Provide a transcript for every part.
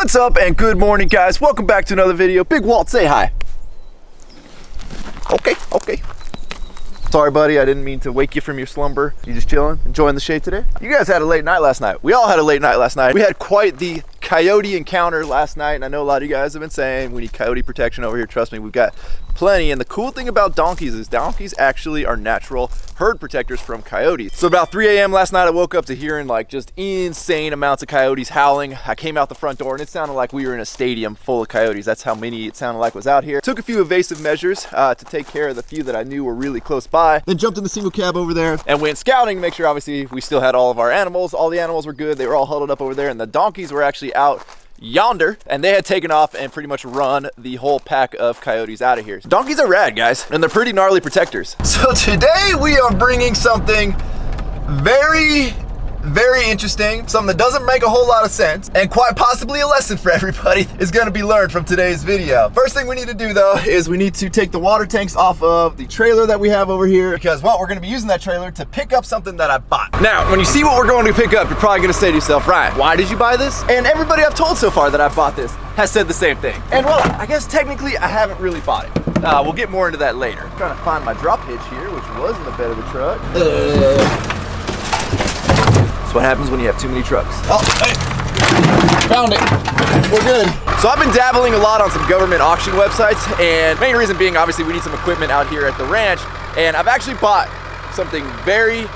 What's up and good morning, guys? Welcome back to another video. Big Walt, say hi. Okay. Sorry, buddy, I didn't mean to wake you from your slumber. You just chilling, enjoying the shade today? You guys had a late night last night. We all had a late night last night. We had quite the coyote encounter last night, and I know a lot of you guys have been saying we need coyote protection over here. Trust me, we've got plenty. And the cool thing about donkeys is donkeys actually are natural herd protectors from coyotes. So about 3 a.m. last night, I woke up to hearing like just insane amounts of coyotes howling. I came out the front door and it sounded like we were in a stadium full of coyotes. That's how many it sounded like was out here. Took a few evasive measures to take care of the few that I knew were really close by. Then jumped in the single cab over there and went scouting to make sure obviously we still had all of our animals. All the animals were good. They were all huddled up over there, and the donkeys were actually out yonder, and they had taken off and pretty much run the whole pack of coyotes out of here. So donkeys are rad, guys, and they're pretty gnarly protectors. So today we are bringing something very interesting, something that doesn't make a whole lot of sense, and quite possibly a lesson for everybody is going to be learned from today's video. First thing we need to do though is we need to take the water tanks off of the trailer that we have over here, because well, we're going to be using that trailer to pick up something that I bought. Now when you see what we're going to pick up, you're probably going to say to yourself, Ryan, why did you buy this? And everybody I've told so far that I bought this has said the same thing. And well, I guess technically I haven't really bought it. We'll get more into that later. I'm trying to find my drop hitch here, which was in the bed of the truck. That's what happens when you have too many trucks. Oh, hey, found it. We're good. So I've been dabbling a lot on some government auction websites, and main reason being obviously we need some equipment out here at the ranch, and I've actually bought something very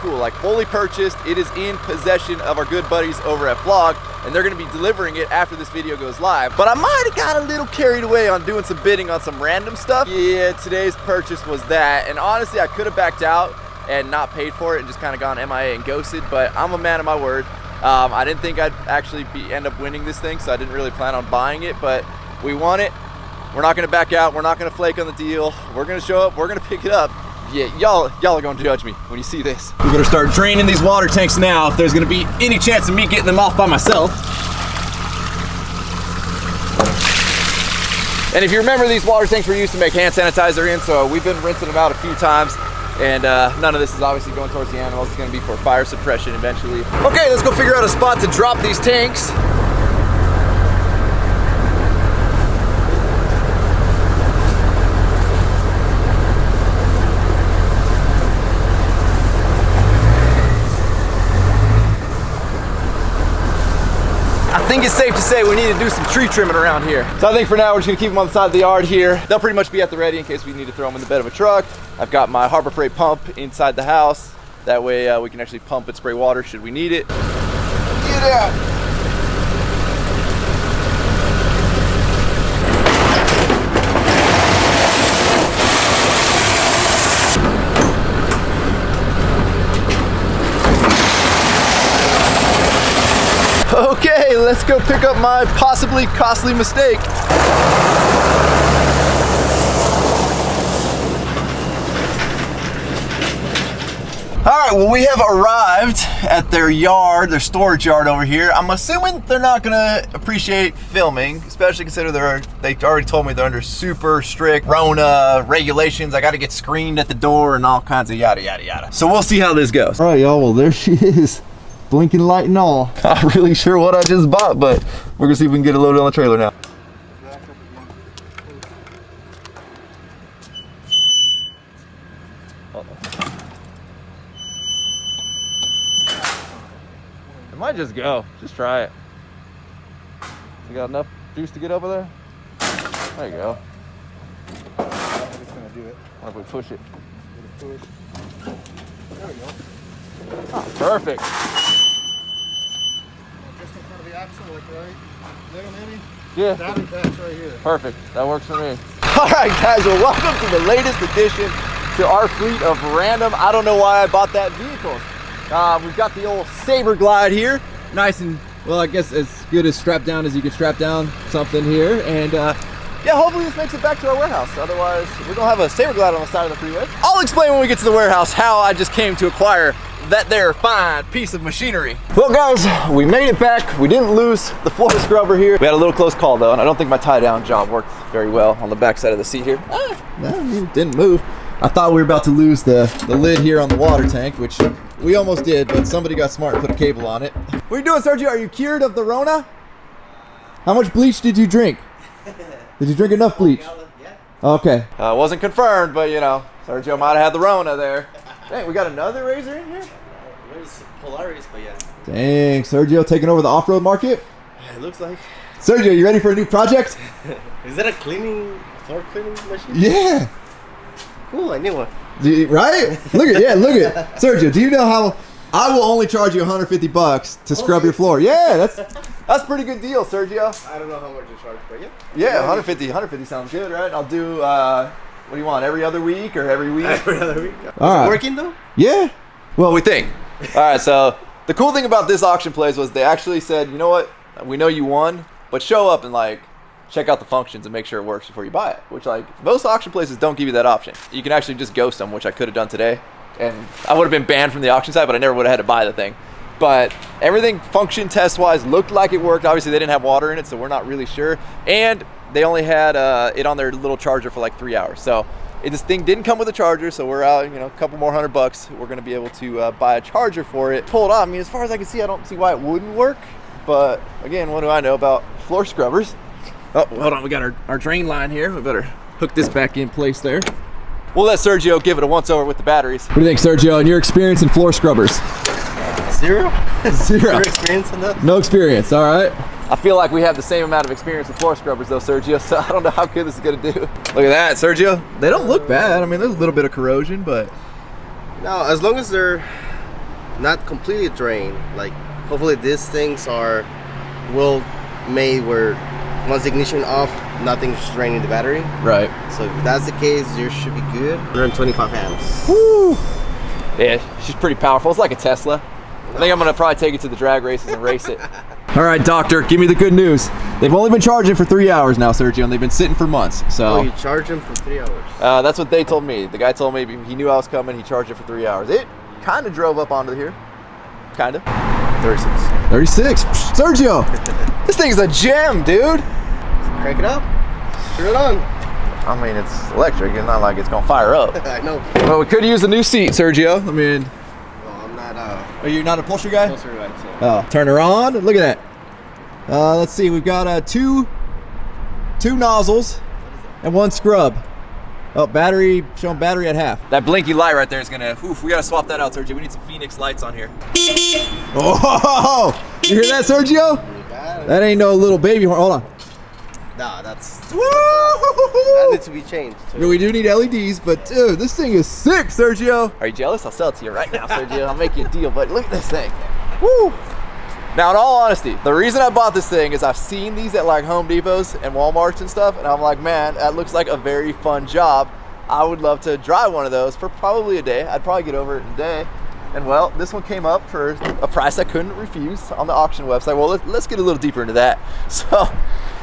cool, like fully purchased. It is in possession of our good buddies over at Vlog, and they're gonna be delivering it after this video goes live. But I might have got a little carried away on doing some bidding on some random stuff. Yeah, today's purchase was that, and honestly I could have backed out and not paid for it and just kind of gone MIA and ghosted, but I'm a man of my word. I didn't think I'd actually end up winning this thing, so I didn't really plan on buying it, but we won it. We're not gonna back out. We're not gonna flake on the deal. We're gonna show up, we're gonna pick it up. Yeah, y'all are gonna judge me when you see this. We better start draining these water tanks now if there's gonna be any chance of me getting them off by myself. And if you remember, these water tanks were used to make hand sanitizer in, so we've been rinsing them out a few times. And none of this is obviously going towards the animals. It's gonna be for fire suppression eventually. Okay, let's go figure out a spot to drop these tanks. I think it's safe to say we need to do some tree trimming around here. So I think for now we're just gonna keep them on the side of the yard here. They'll pretty much be at the ready in case we need to throw them in the bed of a truck. I've got my Harbor Freight pump inside the house. That way we can actually pump and spray water should we need it. Get out. Okay, let's go pick up my possibly costly mistake. All right, well, we have arrived at their yard, their storage yard over here. I'm assuming they're not gonna appreciate filming, especially considering they already told me they're under super strict Rona regulations. I gotta get screened at the door and all kinds of yada, yada, yada. So we'll see how this goes. All right, y'all, well, there she is. Blinking light and all. Not really sure what I just bought, but we're gonna see if we can get it loaded on the trailer now. It might just go. Just try it. You got enough juice to get over there? There you go. I'm just gonna do it. What if we push it? Push. There we go. Oh, perfect. Just in front of the axle, like right there, maybe? Yeah. That's right here. Perfect. That works for me. All right, guys. Well, welcome to the latest addition to our fleet of random, I don't know why I bought that vehicles. We've got the old Saber Glide here. Nice and, well, I guess as good as strapped down as you can strap down something here. And yeah, hopefully this makes it back to our warehouse. Otherwise, we're gonna have a Saber Glide on the side of the freeway. I'll explain when we get to the warehouse how I just came to acquire that there fine piece of machinery. Well, guys, we made it back. We didn't lose the floor scrubber here. We had a little close call though, and I don't think my tie down job worked very well on the back side of the seat here. No, it didn't move. I thought we were about to lose the lid here on the water tank, which we almost did, but somebody got smart and put a cable on it. What are you doing, Sergio? Are you cured of the Rona? How much bleach did you drink? Did you drink enough bleach? Yeah. Okay. Wasn't confirmed, but you know, Sergio might have had the Rona there. Dang, we got another razor in here? There's Polaris, but yeah. Dang, Sergio taking over the off-road market? It looks like. Sergio, you ready for a new project? Is that a floor cleaning machine? Yeah. Cool, I need one. Right? Look at Sergio, do you know how I will only charge you $150 to scrub your floor? Yeah, that's a pretty good deal, Sergio. I don't know how much you charge, but yeah. Yeah, 150 sounds good, right? I'll do what do you want? Every other week or every week? Every other week. All right. Is it working though? Yeah. Well, we think. All right, so the cool thing about this auction place was they actually said, you know what? We know you won, but show up and like check out the functions and make sure it works before you buy it. Which like most auction places don't give you that option. You can actually just ghost them, which I could have done today. And I would have been banned from the auction site, but I never would have had to buy the thing. But everything function test-wise looked like it worked. Obviously, they didn't have water in it, so we're not really sure. And they only had it on their little charger for like 3 hours. So this thing didn't come with a charger, so we're out, you know, a couple more $100. We're gonna be able to buy a charger for it. Pull it on. I mean, as far as I can see, I don't see why it wouldn't work. But again, what do I know about floor scrubbers? Oh, hold on, we got our drain line here. We better hook this back in place there. We'll let Sergio give it a once-over with the batteries. What do you think, Sergio, and your experience in floor scrubbers? Zero? Zero. Your experience in that? No experience, all right. I feel like we have the same amount of experience with floor scrubbers though, Sergio, so I don't know how good this is gonna do. Look at that, Sergio. They don't look bad. I mean, there's a little bit of corrosion, but... No, as long as they're not completely drained, like hopefully these things are well made where once the ignition off, nothing's draining the battery. Right. So if that's the case, yours should be good. 125 amps. Woo! Yeah, she's pretty powerful. It's like a Tesla. I think I'm gonna probably take it to the drag races and race it. All right, doctor, give me the good news. They've only been charging for 3 hours now, Sergio, and they've been sitting for months. So Oh, you charge them for 3 hours? that's what they told me. The guy told me he knew I was coming. He charged it for 3 hours. It kind of drove up onto here. Kind of. 36. 36. Sergio, this thing's a gem, dude. Crank it up. Turn it on. I mean, it's electric. It's not like it's gonna fire up. I know. Well, we could use a new seat, Sergio. I mean, No, I'm not are you not a upholstery guy? closer right, so. Oh, turn her on. Look at that. Let's see. We've got two nozzles and one scrub. Oh, battery, showing battery at half. That blinky light right there is gonna, oof, we gotta swap that out, Sergio. We need some Phoenix lights on here. Oh, you hear that, Sergio? You got it. That ain't no little baby horn. Hold on. Nah, that Woo! needs to be changed. Yeah, we do need LEDs, but dude, this thing is sick, Sergio. Are you jealous? I'll sell it to you right now, Sergio. I'll make you a deal, but look at this thing. Woo! Now, in all honesty, the reason I bought this thing is I've seen these at like Home Depots and Walmarts and stuff, and I'm like, man, that looks like a very fun job. I would love to drive one of those for probably a day. I'd probably get over it in a day. And well, this one came up for a price I couldn't refuse on the auction website. Well, let's get a little deeper into that. So,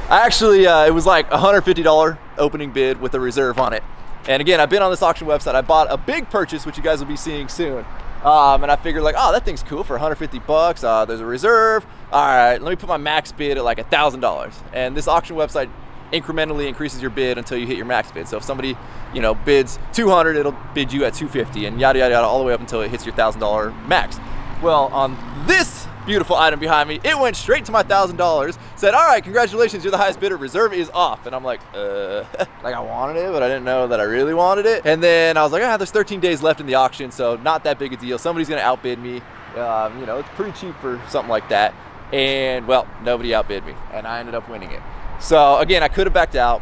I actually, it was like a $150 opening bid with a reserve on it. And again, I've been on this auction website. I bought a big purchase, which you guys will be seeing soon. And I figured like, oh, that thing's cool for $150. There's a reserve. All right, let me put my max bid at like $1,000. And this auction website incrementally increases your bid until you hit your max bid. So if somebody, you know, bids 200, it'll bid you at 250 and yada, yada, yada, all the way up until it hits your $1,000 max. Well, on this beautiful item behind me, it went straight to my $1,000, said, all right, congratulations, you're the highest bidder, reserve is off. And I'm like, like I wanted it, but I didn't know that I really wanted it. And then I was like, there's 13 days left in the auction, so not that big a deal. Somebody's gonna outbid me. You know, it's pretty cheap for something like that. And well, nobody outbid me, and I ended up winning it. So again, I could have backed out,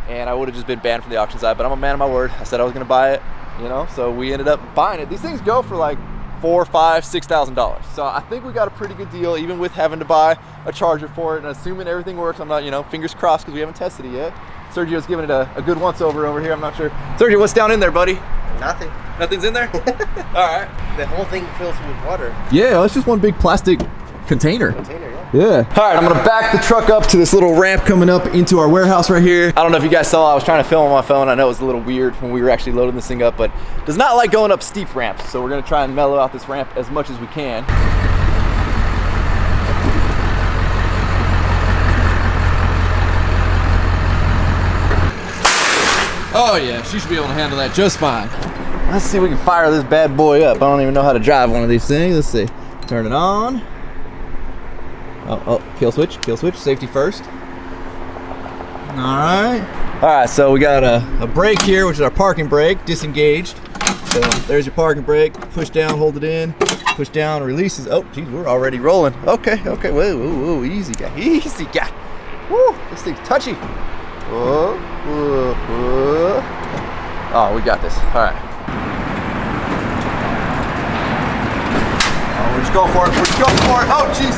and I would have just been banned from the auction site, but I'm a man of my word. I said I was gonna buy it, you know, so we ended up buying it. These things go for like $4,000, $5,000, $6,000. So I think we got a pretty good deal, even with having to buy a charger for it, and assuming everything works. I'm not, you know, fingers crossed because we haven't tested it yet. Sergio's giving it a good once-over over here. I'm not sure. Sergio, what's down in there, buddy? Nothing. Nothing's in there? All right. The whole thing fills with water. Yeah, it's just one big plastic container. Yeah. Yeah. All right, I'm gonna back the truck up to this little ramp coming up into our warehouse right here. I don't know if you guys saw, I was trying to film on my phone. I know it was a little weird when we were actually loading this thing up, but it does not like going up steep ramps. So we're gonna try and mellow out this ramp as much as we can. Oh yeah, she should be able to handle that just fine. Let's see if we can fire this bad boy up. I don't even know how to drive one of these things. Let's see. Turn it on. Oh, kill switch, safety first. All right, so we got a brake here, which is our parking brake, disengaged. So there's your parking brake. Push down, hold it in. Push down, releases. Oh, geez, we're already rolling. Okay, whoa, easy guy. Woo, this thing's touchy. Whoa. Oh, we got this. All right. Oh, we're just going for it. Oh, jeez.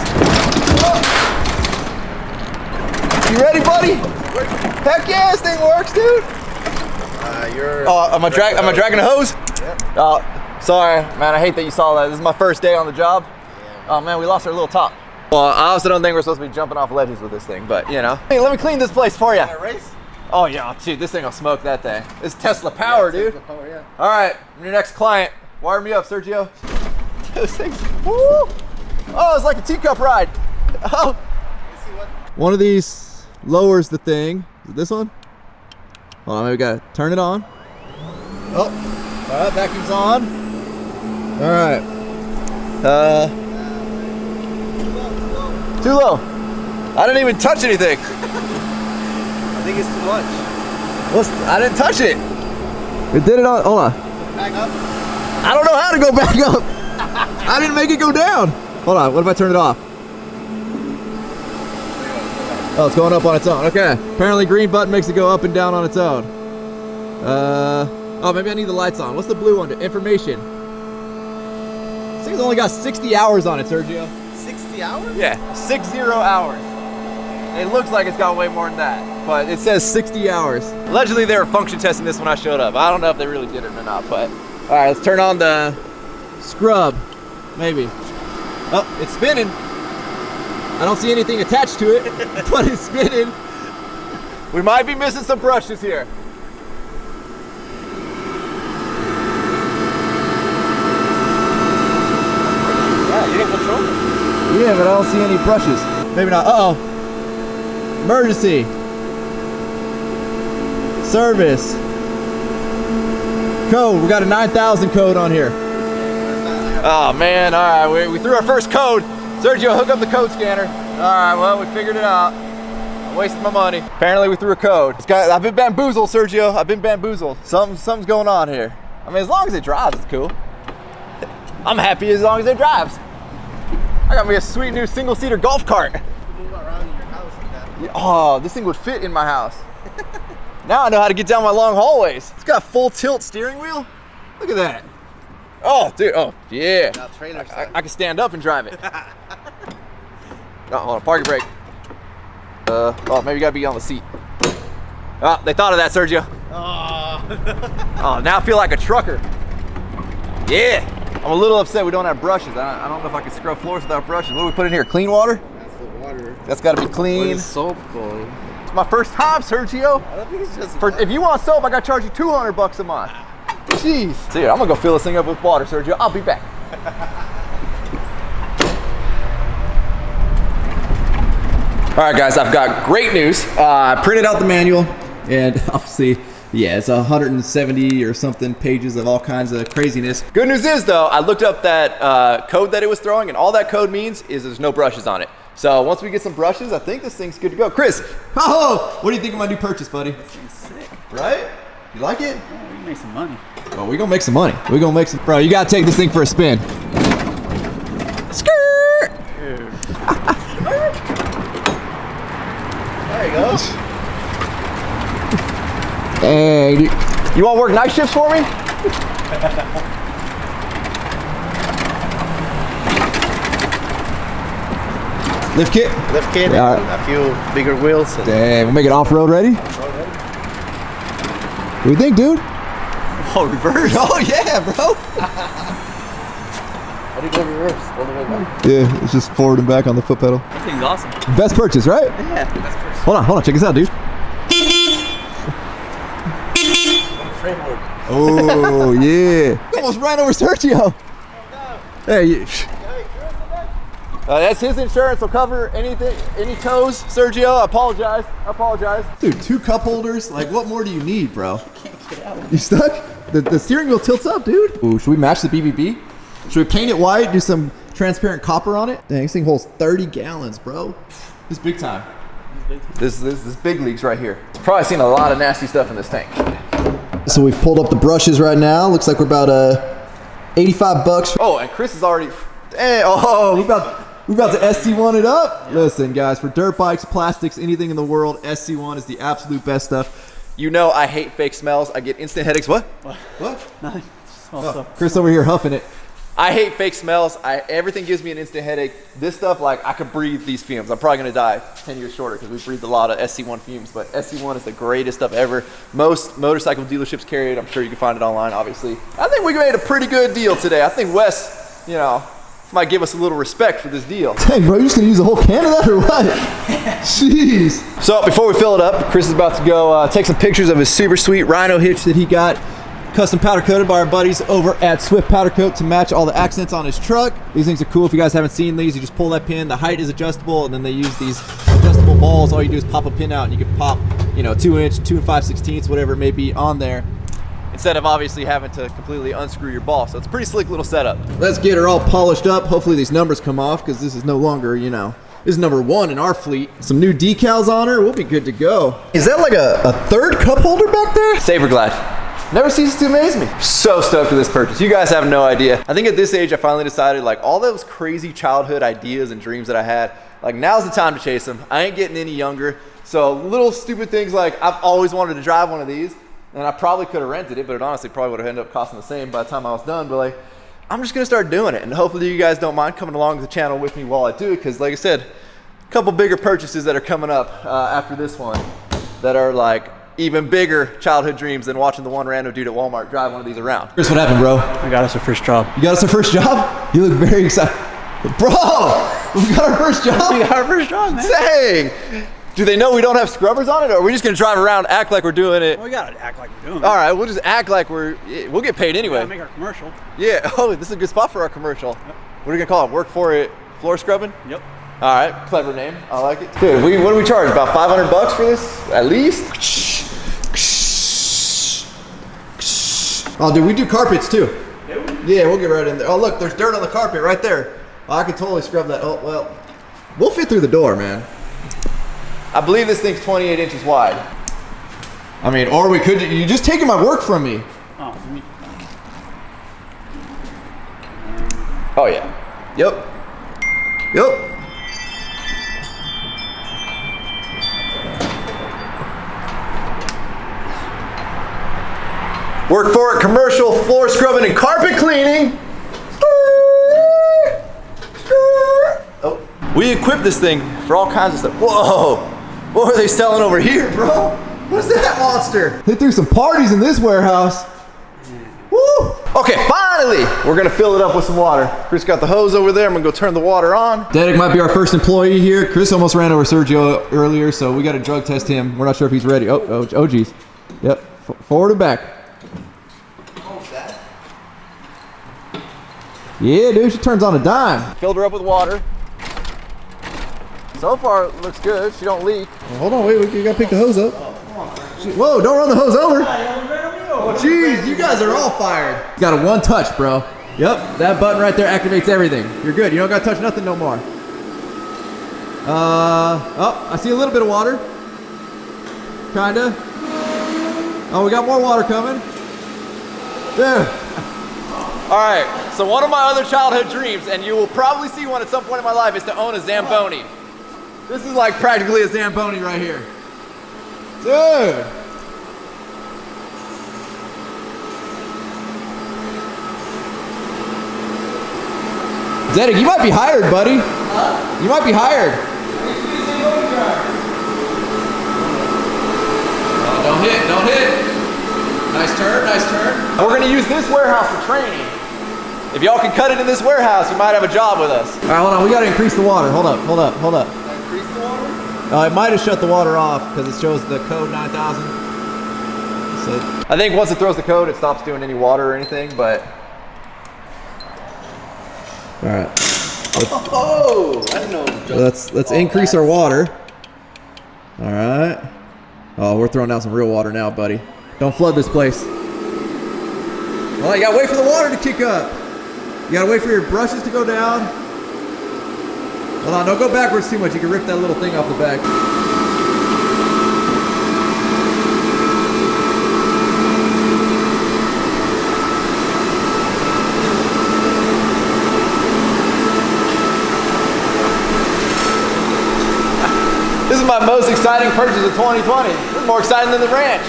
You ready, buddy? Heck yeah, this thing works, dude. Am I dragging a hose? Yep. Oh, sorry, man. I hate that you saw that. This is my first day on the job. Yeah. Oh man, we lost our little top. Well, I also don't think we're supposed to be jumping off ledges with this thing, but you know. Hey, let me clean this place for you. Race? Oh yeah, dude, this thing will smoke that thing. It's Tesla power, dude. Tesla power, yeah. All right, I'm your next client. Wire me up, Sergio. Those things. Woo! Oh, it's like a teacup ride. Oh. One of these lowers the thing. Is it this one? Hold on, we gotta turn it on. Oh, all right, vacuum's on. All right. Too low. I didn't even touch anything. I think it's too much. I didn't touch it. It did it on. Hold on. Back up. I don't know how to go back up. I didn't make it go down. Hold on. What if I turn it off? Oh, it's going up on its own. Okay. Apparently, green button makes it go up and down on its own. Oh, maybe I need the lights on. What's the blue one? Information. This thing's only got 60 hours on it, Sergio. 60 hours? Yeah, 60 hours. It looks like it's got way more than that, but it says 60 hours. Allegedly, they were function testing this when I showed up. I don't know if they really did it or not, but all right, let's turn on the scrub, maybe. Oh, it's spinning. I don't see anything attached to it, but it's spinning. We might be missing some brushes here. Yeah, you didn't control it. Yeah, but I don't see any brushes. Maybe not. Uh-oh. Emergency. Service. Code. We got a 9000 code on here. Oh, man. All right. We threw our first code. Sergio, hook up the code scanner. All right. Well, we figured it out. I wasted my money. Apparently, we threw a code. I've been bamboozled, Sergio. I've been bamboozled. Something's going on here. I mean, as long as it drives, it's cool. I'm happy as long as it drives. I got me a sweet new single-seater golf cart. Move around in your house like that. Yeah, oh, this thing would fit in my house. Now I know how to get down my long hallways. It's got full tilt steering wheel. Look at that. Oh, dude. Oh, yeah. Now trailer I can stand up and drive it. Oh, hold on. Parking brake. Oh, maybe you gotta be on the seat. Oh, they thought of that, Sergio. Oh. Oh, now I feel like a trucker. Yeah. I'm a little upset we don't have brushes. I don't know if I can scrub floors without brushes. What do we put in here? Clean water? That's the water. That's got to be clean. Where's the soap going? It's my first time, Sergio. I don't think it's just If you want soap, I got to charge you $200 a month. Jeez. Dude, I'm going to go fill this thing up with water, Sergio. I'll be back. All right, guys, I've got great news. I printed out the manual, and obviously, yeah, it's 170 or something pages of all kinds of craziness. Good news is, though, I looked up that code that it was throwing, and all that code means is there's no brushes on it. So once we get some brushes, I think this thing's good to go. Chris, what do you think of my new purchase, buddy? This thing's sick. Right? You like it? Yeah, we can make some money. Well, we're gonna make some money. We're gonna make some. Bro, you gotta take this thing for a spin. Skirt! There you go. Hey, you want to work night shifts for me? Lift kit? Lift kit Yeah. and a few bigger wheels. And Dang, we'll make it off-road ready? What do you think, dude? Oh, reverse. Oh, yeah, bro. how do you go reverse? All the way back? Yeah, it's just forward and back on the foot pedal. That thing's awesome. Best purchase, right? Yeah, that's first. Hold on, check this out, dude. Framework. Oh, yeah. Almost ran over Sergio. Hey, that's his insurance. Will cover anything, any toes. Sergio, I apologize. Dude, 2 cup holders. Like, what more do you need, bro? Can't get out. You stuck? The steering wheel tilts up, dude. Ooh, should we match the BBB? Should we paint it white, do some transparent copper on it. Dang, this thing holds 30 gallons, bro. This is big time. This big leagues right here. It's probably seen a lot of nasty stuff in this tank. So we've pulled up the brushes right now. Looks like we're about $85. Oh, and Chris is already. Oh, we about to SC1 it up. Yeah. Listen, guys, for dirt bikes, plastics, anything in the world, SC1 is the absolute best stuff. You know I hate fake smells. I get instant headaches. What? Nothing. Small stuff. Chris over here huffing it. I hate fake smells. Everything gives me an instant headache. This stuff, like, I could breathe these fumes. I'm probably gonna die 10 years shorter because we breathed a lot of SC1 fumes, but SC1 is the greatest stuff ever. Most motorcycle dealerships carry it. I'm sure you can find it online, obviously. I think we made a pretty good deal today. I think Wes, you know, might give us a little respect for this deal. Dang, bro, you just gonna use a whole can of that or what? Jeez. So before we fill it up, Chris is about to go take some pictures of his super sweet Rhino hitch that he got custom powder coated by our buddies over at Swift Powder Coat to match all the accents on his truck. These things are cool. If you guys haven't seen these, you just pull that pin. The height is adjustable, and then they use these adjustable balls. All you do is pop a pin out, and you can pop, you know, 2 inch, 2 5/16, whatever it may be on there, instead of obviously having to completely unscrew your ball. So it's a pretty slick little setup. Let's get her all polished up. Hopefully these numbers come off, because this is no longer, you know, this is number 1 in our fleet. Some new decals on her. We'll be good to go. Is that like a third cup holder back there? Saberglad. Never ceases to amaze me. So stoked with this purchase. You guys have no idea. I think at this age, I finally decided, like, all those crazy childhood ideas and dreams that I had, like, now's the time to chase them. I ain't getting any younger. So little stupid things like, I've always wanted to drive one of these, and I probably could have rented it, but it honestly probably would have ended up costing the same by the time I was done. But, like, I'm just gonna start doing it. And hopefully you guys don't mind coming along to the channel with me while I do it, because like I said, a couple bigger purchases that are coming up after this one that are like even bigger childhood dreams than watching the one random dude at Walmart drive one of these around. Chris, what happened, bro? We got us our first job. You got us our first job? You look very excited. Bro, we got our first job? We got our first job, man. Dang. Do they know we don't have scrubbers on it, or are we just gonna drive around, act like we're doing it? Well, we gotta act like we're doing it. All right, we'll just act like we'll get paid anyway. We gotta make our commercial. Yeah, oh, this is a good spot for our commercial. Yep. What are we gonna call it? Work for it, floor scrubbing? Yep. All right, clever name, I like it. Dude, what do we charge? About $500 for this, at least? Oh, dude, we do carpets too. Yeah, we'll get right in there. Oh, look, there's dirt on the carpet right there. Oh, I could totally scrub that. Oh, well, we'll fit through the door, man. I believe this thing's 28 inches wide. I mean, or we could, you're just taking my work from me. Oh, Oh, yeah. Yep. Yep. Work for it, commercial, floor scrubbing and carpet cleaning. Oh. We equipped this thing for all kinds of stuff. Whoa, what are they selling over here, bro? What's that monster? They threw some parties in this warehouse. Woo! Okay, finally, we're gonna fill it up with some water. Chris got the hose over there. I'm gonna go turn the water on. Dedek might be our first employee here. Chris almost ran over Sergio earlier, so we gotta drug test him. We're not sure if he's ready. Oh geez. Yep, forward and back. Yeah, dude, she turns on a dime. Filled her up with water. So far, it looks good. She don't leak. Well, hold on, wait, you gotta pick the hose up. Whoa, don't run the hose over. Jeez, you guys are all fired. Got a one touch, bro. Yep, that button right there activates everything. You're good. You don't gotta touch nothing no more. Oh, I see a little bit of water. Kinda. Oh, we got more water coming. Dude. All right, so one of my other childhood dreams, and you will probably see one at some point in my life, is to own a Zamboni. This is like practically a Zamboni right here. Dude. Dedek, you might be hired, buddy. Huh? You might be hired. Oh, don't hit. Nice turn. We're gonna use this warehouse for training. If y'all can cut it in this warehouse, you might have a job with us. All right, hold on, we gotta increase the water. Hold up. Increase the water? It might have shut the water off because it shows the code 9000. So I think once it throws the code, it stops doing any water or anything, but. All right. Oh, I didn't know it was just Let's increase our water. All right. Oh, we're throwing out some real water now, buddy. Don't flood this place. Well, you gotta wait for the water to kick up. You gotta wait for your brushes to go down. Hold on, don't go backwards too much. You can rip that little thing off the back. This is my most exciting purchase of 2020. This is more exciting than the ranch.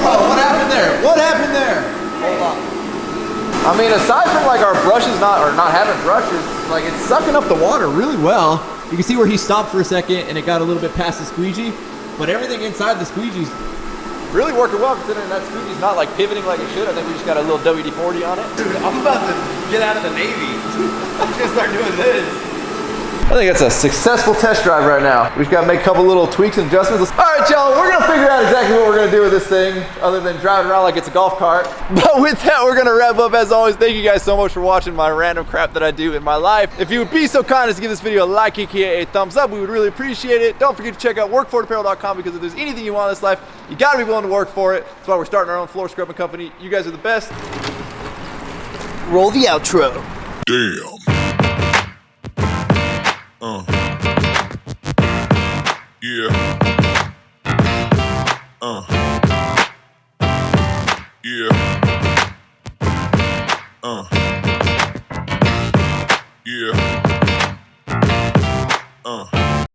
Oh, what happened there? What happened there? Hold on. I mean, aside from like our brushes not having brushes, like it's sucking up the water really well. You can see where he stopped for a second and it got a little bit past the squeegee, but everything inside the squeegee's Really working well considering that squeegee's not like pivoting like it should. I think we just got a little WD-40 on it. Dude, I'm about to get out of the Navy. I'm just gonna start doing this. I think it's a successful test drive right now. We just gotta make a couple little tweaks and adjustments. All right, y'all, we're gonna figure out exactly what we're gonna do with this thing other than drive it around like it's a golf cart. But with that, we're gonna wrap up. As always, thank you guys so much for watching my random crap that I do in my life. If you would be so kind as to give this video a like, aka a thumbs up, we would really appreciate it. Don't forget to check out workforapparel.com because if there's anything you want in this life, you gotta be willing to work for it. That's why we're starting our own floor scrubbing company. You guys are the best. Roll the outro. Damn. Yeah. Yeah.